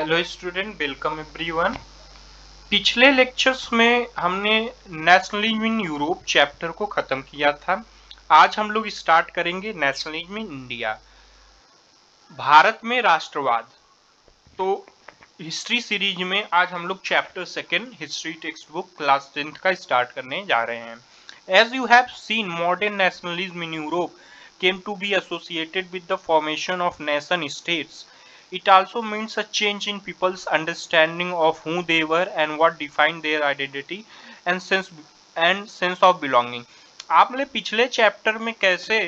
Hello student, welcome everyone. पिछले lectures में हमने नेशनलिज्म इन यूरोप चैप्टर को खत्म किया था। आज हम लोग स्टार्ट करेंगे नेशनलिज्म इन इंडिया, भारत में राष्ट्रवाद। तो हिस्ट्री सीरीज में आज हम लोग chapter second history textbook class 10th का स्टार्ट करने जा रहे हैं। As you have seen, modern nationalism in Europe came to be associated with the formation of nation states. It also means a change in people's understanding of who they were and what defined their identity and sense of belonging. आपने पिछले chapter में कैसे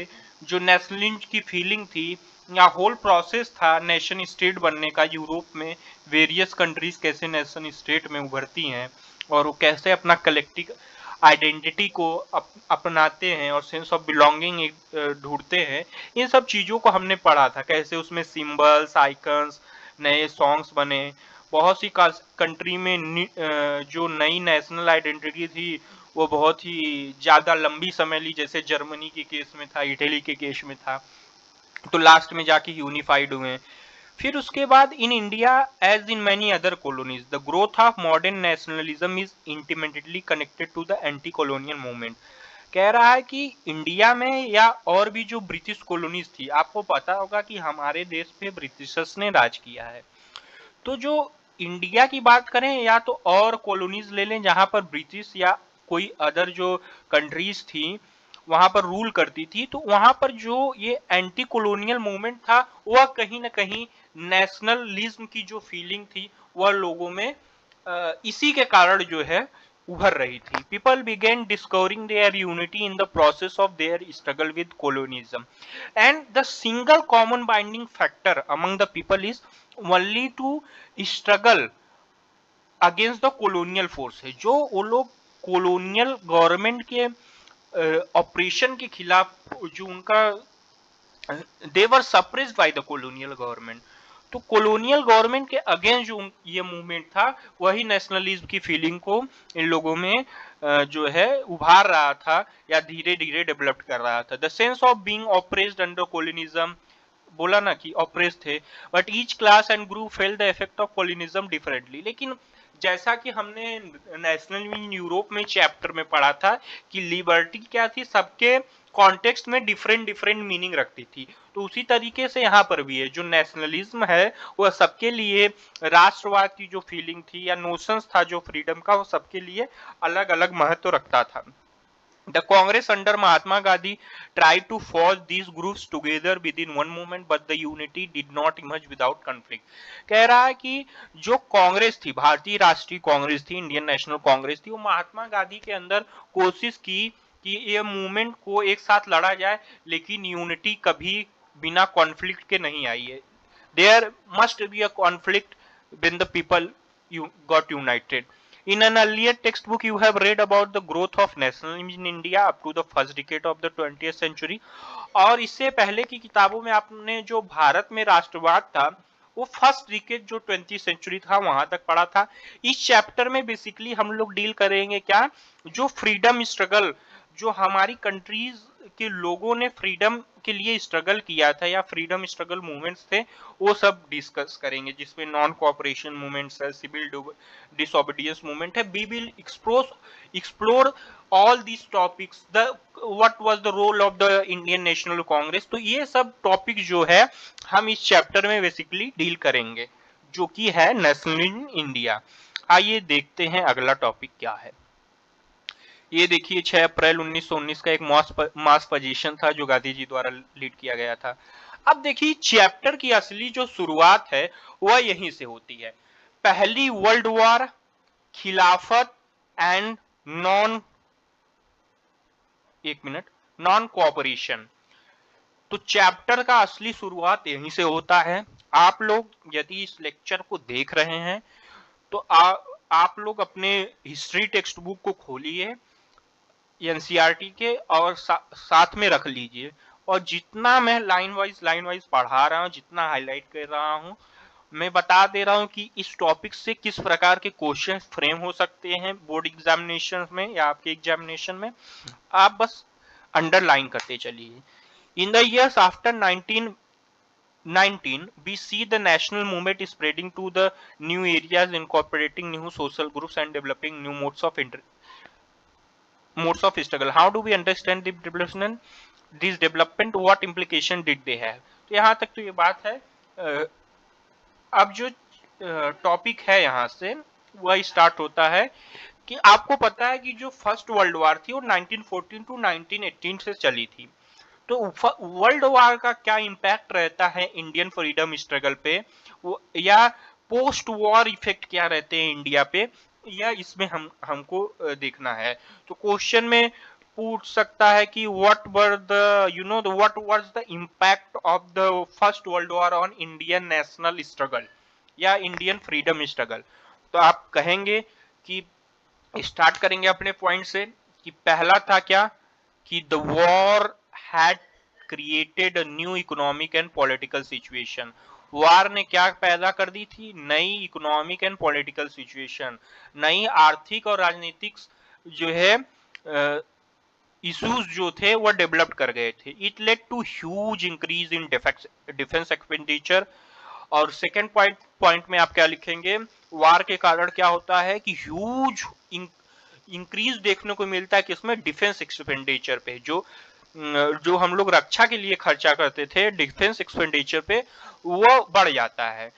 जो nationalism की feeling थी या whole process था nation state बनने का, यूरोप में वेरियस कंट्रीज कैसे नेशन स्टेट में उभरती हैं और वो कैसे अपना कलेक्टिव आइडेंटिटी को अपनाते हैं और सेंस ऑफ बिलोंगिंग ढूंढते हैं, इन सब चीज़ों को हमने पढ़ा था। कैसे उसमें सिंबल्स, आइकन्स, नए सॉन्ग्स बने। बहुत सी कंट्री में जो नई नेशनल आइडेंटिटी थी वो बहुत ही ज़्यादा लंबी समय ली, जैसे जर्मनी के केस में था, इटली के केस में था, तो लास्ट में जाके यूनिफाइड हुए। फिर उसके बाद in India as in many other colonies the growth of modern nationalism is intimately connected to the anti colonial movement. कह रहा है कि इंडिया में या और भी जो ब्रिटिश कॉलोनीज थी, आपको पता होगा कि हमारे देश पे ब्रिटिशर्स ने राज किया है, तो जो इंडिया की बात करें या तो और कॉलोनीज ले लें जहां पर ब्रिटिश या कोई अदर जो कंट्रीज थी वहां पर रूल करती थी, तो वहां पर जो ये एंटी कॉलोनियल मूवमेंट था वह कहीं ना कहीं नेशनलिज्म की जो फीलिंग थी वह लोगों में इसी के कारण जो है उभर रही थी। People began discovering their unity in the process of their struggle with colonialism and the single common binding factor among the people is only to struggle against the colonial force है। जो वो लोग कोलोनियल गवर्नमेंट के operation के खिलाफ, जो उनका they were suppressed by the colonial government, तो कॉलोनियल गवर्नमेंट के अगेंस्ट जो ये मूवमेंट था वही नेशनलिज्म की फीलिंग को इन लोगों में जो है उभार रहा था या धीरे धीरे डेवलप कर रहा था। The sense of being oppressed under colonialism, बोला ना कि ऑपरेस थे, but each class and group fail the effect of colonialism differently. लेकिन जैसा कि हमने नेशनल यूरोप में चैप्टर में पढ़ा था कि लिबर्टी क्या थी, सबके कॉन्टेक्स्ट में डिफरेंट डिफरेंट मीनिंग रखती थी, तो उसी तरीके से यहाँ पर भी है। जो नेशनलिज्म है वह सबके लिए, राष्ट्रवाद की जो फीलिंग थी या नोशंस था जो फ्रीडम का, वो सबके लिए अलग अलग महत्व रखता था। The Congress under Mahatma Gandhi tried to force these groups together within one movement, but the unity did not emerge without conflict. कह रहा है कि जो कांग्रेस थी, भारतीय राष्ट्रीय कांग्रेस थी, इंडियन नेशनल कांग्रेस थी, वो महात्मा गांधी के अंदर कोशिश की कि ये मूवमेंट को एक साथ लड़ा जाए, लेकिन यूनिटी कभी बिना कॉन्फ्लिक्ट के नहीं आई है। There must be a conflict when the people got united. In an earlier textbook, you have read about the growth of nationalism in India up to the first decade of the 20th century. और इससे पहले की किताबों में आपने जो भारत में राष्ट्रवाद था वो फर्स्ट डिकेड जो 20th सेंचुरी था वहां तक पढ़ा था। इस चैप्टर में बेसिकली हम लोग डील करेंगे क्या, जो फ्रीडम स्ट्रगल, जो हमारी कंट्रीज के लोगों ने फ्रीडम के लिए स्ट्रगल किया था या फ्रीडम स्ट्रगल मूवमेंट्स थे, वो सब डिस्कस करेंगे, जिसमें नॉन कोऑपरेशन मूवमेंट्स है, सिविल डिसोबीडियंस मूवमेंट है। We will explore all these topics, the what was the role of the Indian National Congress. तो ये सब टॉपिक जो है हम इस चैप्टर में बेसिकली डील करेंगे, जो कि है नेशनलिज्म इंडिया। आइए देखते हैं अगला टॉपिक क्या है। ये देखिए 6 अप्रैल 1919 का एक मास पोजीशन था जो गांधी जी द्वारा लीड किया गया था। अब देखिए चैप्टर की असली जो शुरुआत है वह यहीं से होती है। पहली वर्ल्ड वॉर, खिलाफत एंड नॉन कोऑपरेशन। तो चैप्टर का असली शुरुआत यहीं से होता है। आप लोग यदि इस लेक्चर को देख रहे हैं तो आप लोग अपने हिस्ट्री टेक्स्ट बुक को खोलिए एनसीईआरटी के और साथ में रख लीजिए, और जितना मैं लाइन वाइज पढ़ा रहा हूँ, जितना हाईलाइट कर रहा हूँ, मैं बता दे रहा हूँ कि इस टॉपिक से किस प्रकार के क्वेश्चन फ्रेम हो सकते हैं बोर्ड एग्जामिनेशन में या आपके एग्जामिनेशन में। आप बस अंडरलाइन करते चलिए। In the years after 19, we see the national movement is spreading to the new areas, incorporating new social groups and developing new modes of struggle. How do we understand the development? This development, what implication did they have? तो यहाँ तक तो ये बात है। अब जो topic है यहाँ से वह स्टार्ट होता है कि आपको पता है कि जो फर्स्ट वर्ल्ड वॉर थी वो 1914 टू 1918 से चली थी। तो वर्ल्ड वॉर का क्या इम्पैक्ट रहता है इंडियन फ्रीडम स्ट्रगल पे, या पोस्ट वॉर इफेक्ट क्या रहते हैं इंडिया पे, या इसमें हमको देखना है। तो क्वेश्चन में पूछ सकता है कि what were the what was the impact of the first world war on Indian national struggle या इंडियन फ्रीडम स्ट्रगल। तो आप कहेंगे कि स्टार्ट करेंगे अपने पॉइंट से कि पहला था क्या कि the war had created a new economic and political situation। वार ने क्या पैदा कर दी थी? नई इकोनॉमिक एंड पॉलिटिकल सिचुएशन, नई आर्थिक और राजनीतिक जो है इश्यूज जो थे वो डेवलप कर गए थे। It led to huge increase in defence expenditure. और सेकेंड पॉइंट में आप क्या लिखेंगे? वार के कारण क्या होता है कि ह्यूज इंक्रीज देखने को मिलता है कि इसमें डिफेंस एक्सपेंडिचर पे, जो हम लोग रक्षा के लिए खर्चा करते थे डिफेंस एक्सपेंडिचर पे, वो बढ़ जाता है।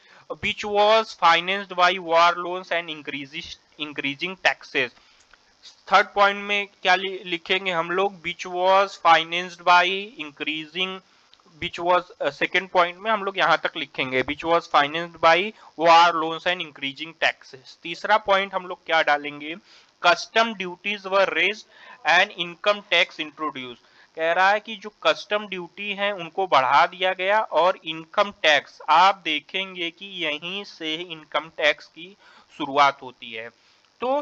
Which was financed by war loans and increasing taxes. Third point में क्या लिखेंगे हम लोग? Which was financed by increasing, which was second point में हम लोग यहाँ तक लिखेंगे which was financed by war loans and increasing taxes. तीसरा पॉइंट हम लोग क्या डालेंगे? Custom duties were raised and income tax introduce. कह रहा है कि जो कस्टम ड्यूटी है उनको बढ़ा दिया गया और इनकम टैक्स, आप देखेंगे कि यहीं से इनकम टैक्स की शुरुआत होती है। तो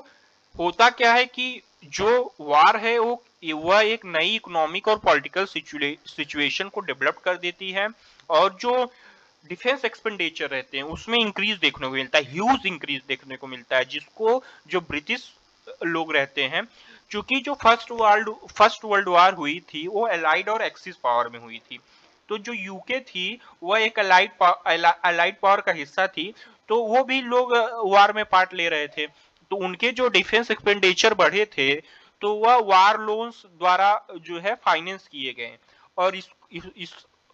होता क्या है कि जो वार है वह एक नई इकोनॉमिक और पॉलिटिकल सिचुएशन को डेवलप कर देती है, और जो डिफेंस एक्सपेंडिचर रहते हैं उसमें इंक्रीज देखने को मिलता है, ह्यूज इंक्रीज देखने को मिलता है, जिसको जो ब्रिटिश लोग रहते हैं, क्योंकि जो फर्स्ट वर्ल्ड वॉर हुई थी वो एलाइड और एक्सिस पावर में हुई थी। तो जो यूके थी वह एक अलाइड पावर का हिस्सा थी, तो वो भी लोग वार में पार्ट ले रहे थे। तो उनके जो डिफेंस एक्सपेंडिचर बढ़े थे तो वह वार लोन्स द्वारा जो है फाइनेंस किए गए, और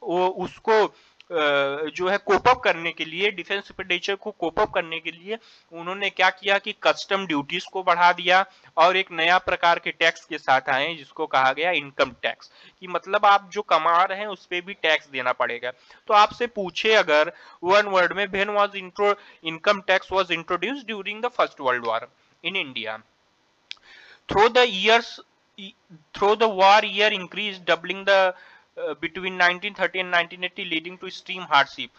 वो उसको जो है कोप अप करने के लिए, डिफेंस एक्सपेंडिचर को कोप अप करने के लिए उन्होंने क्या किया कि कस्टम ड्यूटीज को बढ़ा दिया और एक नया प्रकार के टैक्स के साथ आए जिसको कहा गया इनकम टैक्स, कि मतलब आप जो कमा रहे हैं उस पे भी टैक्स देना पड़ेगा। तो आपसे पूछे अगर वन वर्ड में, when was income tax was introduced during the first world war in India. Through the war year increased, doubling the between 1930 and 1980, leading to extreme hardship।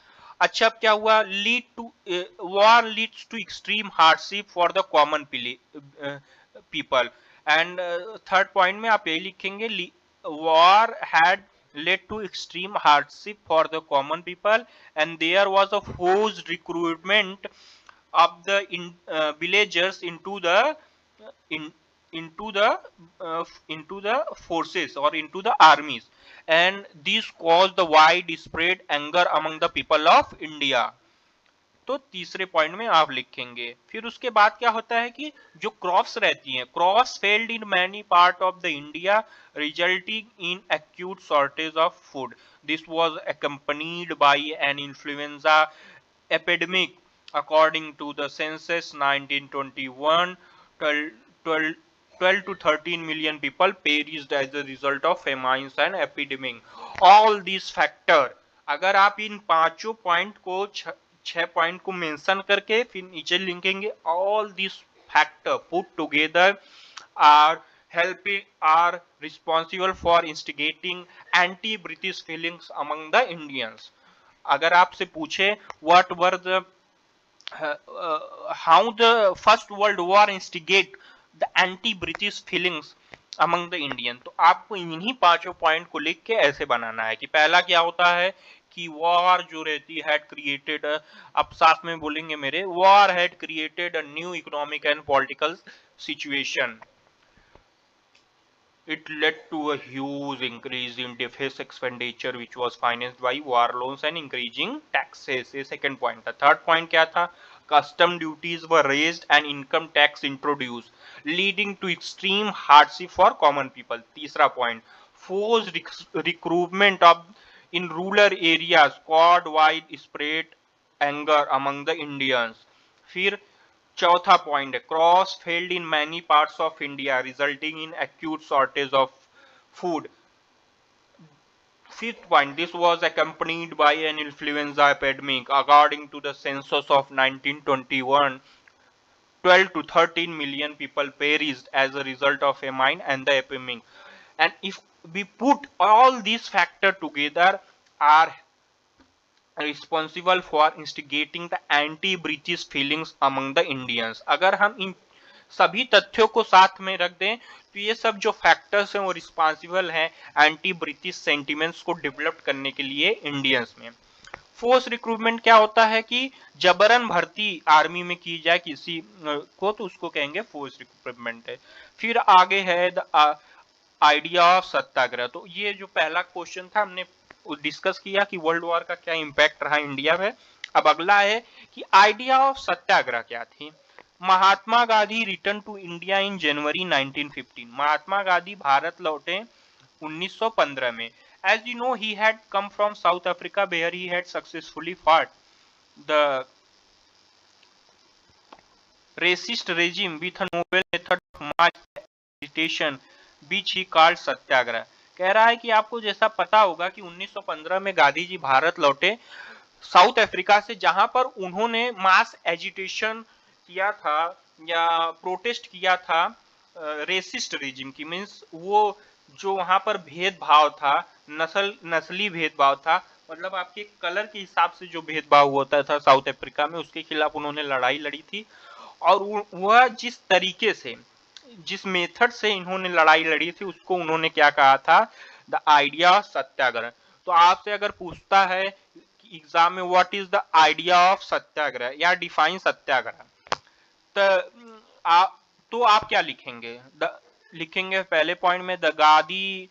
अच्छा, अब क्या हुआ? war leads to extreme hardship for the common people। And third point में आप यही लिखेंगे, war had led to extreme hardship for the common people and there was a forced recruitment of the villagers into the forces or into the armies, and this caused the widespread anger among the people of India। तो तीसरे point में आप लिखेंगे। फिर उसके बाद क्या होता है कि जो क्रॉप्स रहती हैं, crops failed in many part of the India resulting in acute shortage of food. This was accompanied by an influenza epidemic according to the census 1921। 12 to 13 million people perished as a result of famines and epidemic। all these factor, अगर आप इन पांचों point को छह point को mention करके फिर नीचे लिखेंगे, all this factor put together are helping are responsible for instigating anti-British feelings among the Indians। अगर आपसे पूछे what were the how the first world war instigate the anti-British feelings among the Indian, तो आपको इन्हीं पांचों point को लिख के ऐसे बनाना है कि पहला क्या होता है कि वॉर जो रहती है क्रिएटेड, अब साथ में बोलेंगे मेरे, war had created a new economic and political situation. It led to a huge increase in defense expenditure which was financed by war loans and increasing taxes. ये second point था. Third point क्या था? Custom duties were raised and income tax introduced, leading to extreme hardship for common people. तीसरा point, forced recruitment of in rural areas caused widespread anger among the Indians. फिर चौथा point है, cross failed in many parts of India resulting in acute shortage of food. Fifth point, this was accompanied by an influenza epidemic. According to the census of 1921, 12 to 13 million people perished as a result of famine and the epidemic. And if we put all these factors together, are responsible for instigating the anti-British feelings among the Indians. अगर हम इन सभी तथ्यों को साथ में रख दें तो ये सब जो फैक्टर्स हैं वो रिस्पॉन्सिबल हैं एंटी ब्रिटिश सेंटिमेंट्स को डेवलप करने के लिए इंडियंस में. फोर्स रिक्रूटमेंट क्या होता है कि जबरन भर्ती आर्मी में की जाए किसी को, तो उसको कहेंगे फोर्स रिक्रूटमेंट है. फिर आगे है द आइडिया ऑफ सत्याग्रह. तो ये जो पहला क्वेश्चन था हमने डिस्कस किया कि वर्ल्ड वॉर का क्या इंपैक्ट रहा इंडिया में. अब अगला है कि आइडिया ऑफ सत्याग्रह क्या थी. Mahatma Gandhi return to India in January 1915. Mahatma Gandhi Bharat लौटे 1915 में. As you know, he had come from South Africa where he had successfully fought the racist regime with a novel method of mass agitation which he called सत्याग्रह. कह रहा है कि आपको जैसा पता होगा कि 1915 में गांधी जी भारत लौटे साउथ अफ्रीका से, जहां पर उन्होंने मास एजिटेशन किया था या प्रोटेस्ट किया था रेसिस्ट रिजिम की. मीन्स वो जो वहां पर भेदभाव था, नस्ली भेदभाव था, मतलब आपके कलर के हिसाब से जो भेदभाव होता था साउथ अफ्रीका में, उसके खिलाफ उन्होंने लड़ाई लड़ी थी. और वह जिस तरीके से, जिस मेथड से इन्होंने लड़ाई लड़ी थी, उसको उन्होंने क्या कहा था, द आइडिया सत्याग्रह. तो आपसे अगर पूछता है एग्जाम में what is the idea of satyagraha या डिफाइन सत्याग्रह, तो आप क्या लिखेंगे. लिखेंगे पहले पॉइंट में, the Gandhi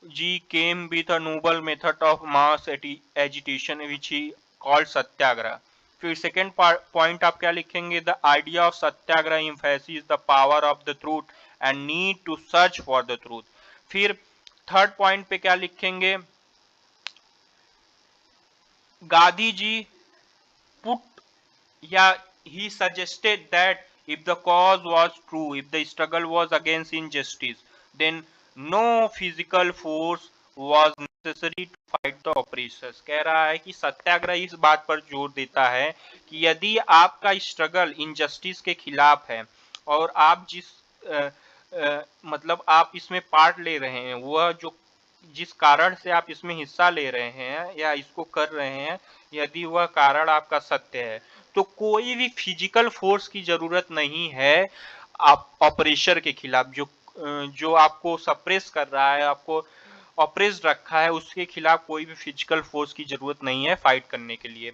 ji came with a noble method of mass agitation which he called satyagraha. फिर सेकेंड पॉइंट आप क्या लिखेंगे, the idea of satyagraha emphasis the power of the truth and need to search for the truth. फिर third point पे क्या लिखेंगे, Gandhi ji put या he suggested that if the cause was true, if the struggle was against injustice, then no physical force was necessary to fight the oppressors. कह रहा है कि सत्याग्रह इस बात पर जोर देता है कि यदि आपका स्ट्रगल इनजस्टिस के खिलाफ है और आप मतलब आप इसमें पार्ट ले रहे हैं, वह जो जिस कारण से आप इसमें हिस्सा ले रहे हैं या इसको कर रहे हैं, यदि वह कारण आपका सत्य है, तो कोई भी फिजिकल फोर्स की जरूरत नहीं है आप ऑपरेशर के खिलाफ. जो आपको सप्रेस कर रहा है, आपको ऑपरेस्ड रखा है, उसके खिलाफ कोई भी फिजिकल फोर्स की जरूरत नहीं है फाइट करने के लिए.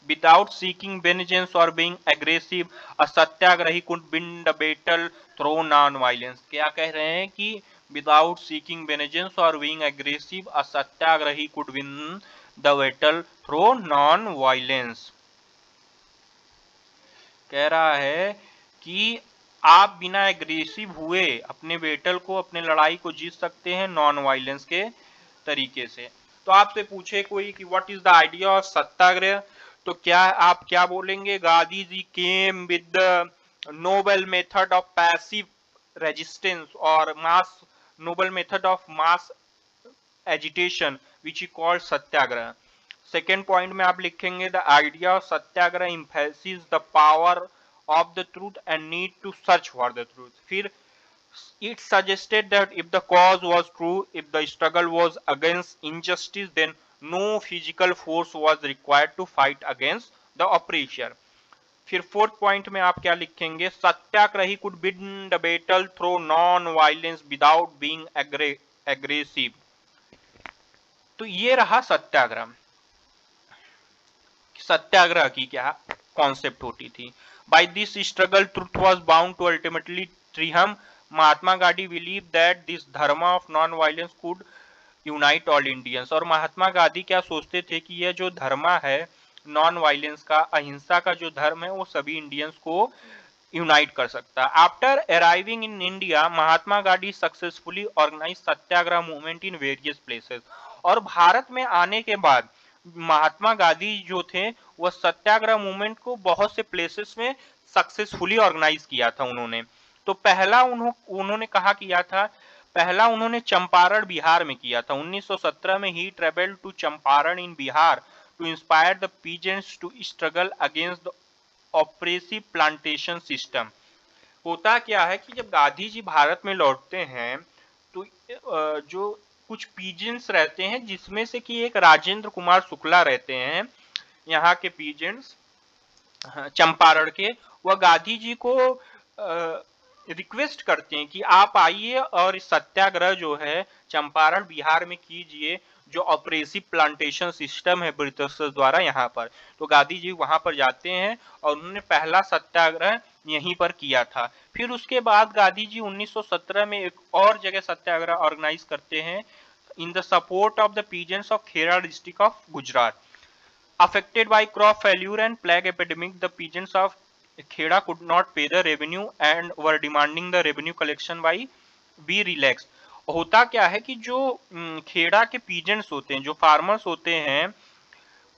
विदाउट सीकिंग वेंजेंस और being aggressive, a satyagrahi could win the battle through non violence. क्या कह रहे हैं कि विदाउट सीकिंग वेंजेंस और being aggressive, a satyagrahi could win the battle through non violence. कह रहा है कि आप बिना एग्रेसिव हुए अपने बैटल को, अपने लड़ाई को जीत सकते हैं नॉन वायलेंस के तरीके से. तो आपसे पूछे कोई कि what is the idea of satyagraha, तो क्या आप क्या बोलेंगे, Gandhi ji came with the noble method of passive resistance और mass noble method of mass agitation which he called satyagraha. Second point में आप लिखेंगे, the idea of satyagraha emphasis the power of the truth and need to search for the truth. फिर it suggested that if the cause was true, if the struggle was against injustice, then no physical force was required to fight against the oppressor. फिर fourth point में आप क्या लिखेंगे, सत्याग्रही could win the battle through non-violence without being aggressive. तो ये रहा सत्याग्रह. सत्याग्रह की क्या कॉन्सेप्ट होती थी. By this struggle, truth was bound to ultimately triumph. Mahatma Gandhi believe that this dharma of non violence could unite all Indians. और महात्मा गांधी क्या सोचते थे कि यह जो धर्म है नॉन वायलेंस का, अहिंसा का जो धर्म है, वो सभी इंडियंस को यूनाइट कर सकता है। After arriving in India, Mahatma Gandhi successfully organise satyagraha movement in various places. और भारत में आने के बाद महात्मा गांधी जो थे वह सत्याग्रह मूवमेंट को बहुत से प्लेसेस में सक्सेसफुली ऑर्गेनाइज किया था उन्होंने। तो पहला उन्होंने कहा किया था, पहला उन्होंने चंपारण बिहार में किया था। 1917 में he travelled to Champaran in Bihar to inspire the peasants to struggle against the oppressive plantation system. होता क्या है कि जब गांधी जी भारत में लौटते हैं तो जो कुछ पीजेंट्स रहते हैं, जिसमें से कि एक राजेंद्र कुमार शुक्ला रहते हैं यहाँ के पीजेंट्स चंपारण के, वह गांधी जी को रिक्वेस्ट करते हैं कि आप आइए और सत्याग्रह जो है चंपारण बिहार में कीजिए, जो ऑपरेसिव प्लांटेशन सिस्टम है ब्रिटिशर्स द्वारा यहाँ पर। तो गांधी जी वहां पर जाते हैं और उन्होंने पहला सत्याग्रह यहीं पर किया था। फिर उसके बाद गांधी जी 1917 में एक और जगह सत्याग्रह ऑर्गेनाइज करते हैं in the support of the peasants of Kheda district of Gujarat. Affected by crop failure and plague epidemic, the peasants of Kheda could not pay the revenue and were demanding the revenue collection by be relaxed। होता क्या है कि जो खेड़ा के peasants होते हैं, जो farmers होते हैं,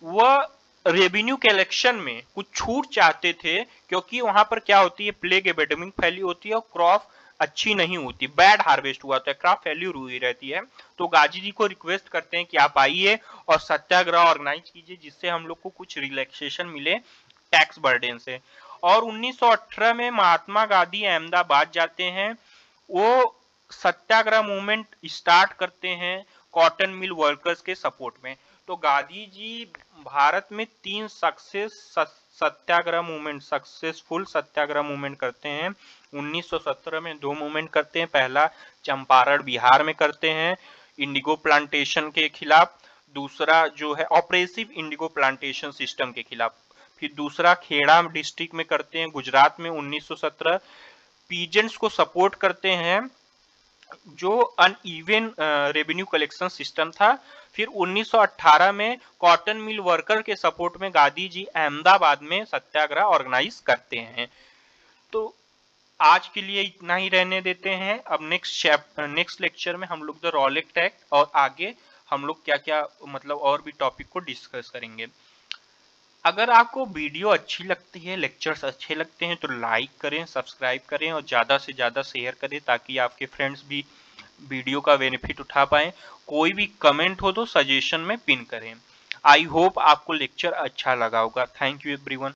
वह रेवेन्यू कलेक्शन में कुछ छूट चाहते थे, क्योंकि वहां पर क्या होती है, प्लेग एपिडेमिक फैली होती है और क्रॉप अच्छी नहीं होती, बैड हार्वेस्ट हुआ होता है, क्रॉप फेल्यूर हुई रहती है। तो गांधी जी को रिक्वेस्ट करते हैं कि आप आइए और सत्याग्रह ऑर्गेनाइज कीजिए, जिससे हम लोग को कुछ रिलैक्सेशन मिले टैक्स बर्डन से। और 1918 में महात्मा गांधी अहमदाबाद जाते हैं, वो सत्याग्रह मूवमेंट स्टार्ट करते हैं कॉटन मिल वर्कर्स के सपोर्ट में। तो गांधी जी भारत में 3 सत्याग्रह मूवमेंट, सक्सेसफुल सत्याग्रह मूवमेंट करते हैं। 1917 में 2 मूवमेंट करते हैं, पहला चंपारण बिहार में करते हैं इंडिगो प्लांटेशन के खिलाफ, दूसरा जो है ऑपरेसिव इंडिगो प्लांटेशन सिस्टम के खिलाफ, फिर दूसरा खेड़ा डिस्ट्रिक्ट में करते हैं गुजरात में 1917, पीजेंट्स को सपोर्ट करते हैं जो अनइवन रेवेन्यू कलेक्शन सिस्टम था। फिर 1918 में कॉटन मिल वर्कर के सपोर्ट में गांधी जी अहमदाबाद में सत्याग्रह ऑर्गेनाइज करते हैं। तो आज के लिए इतना ही रहने देते हैं। अब नेक्स्ट लेक्चर में हम लोग द रॉलेट एक्ट और आगे हम लोग क्या क्या मतलब और भी टॉपिक को डिस्कस करेंगे। अगर आपको वीडियो अच्छी लगती है, लेक्चर्स अच्छे लगते हैं, तो लाइक करें, सब्सक्राइब करें और ज़्यादा से ज़्यादा शेयर करें, ताकि आपके फ्रेंड्स भी वीडियो का बेनिफिट उठा पाएं। कोई भी कमेंट हो तो सजेशन में पिन करें। आई होप आपको लेक्चर अच्छा लगा होगा। Thank you everyone.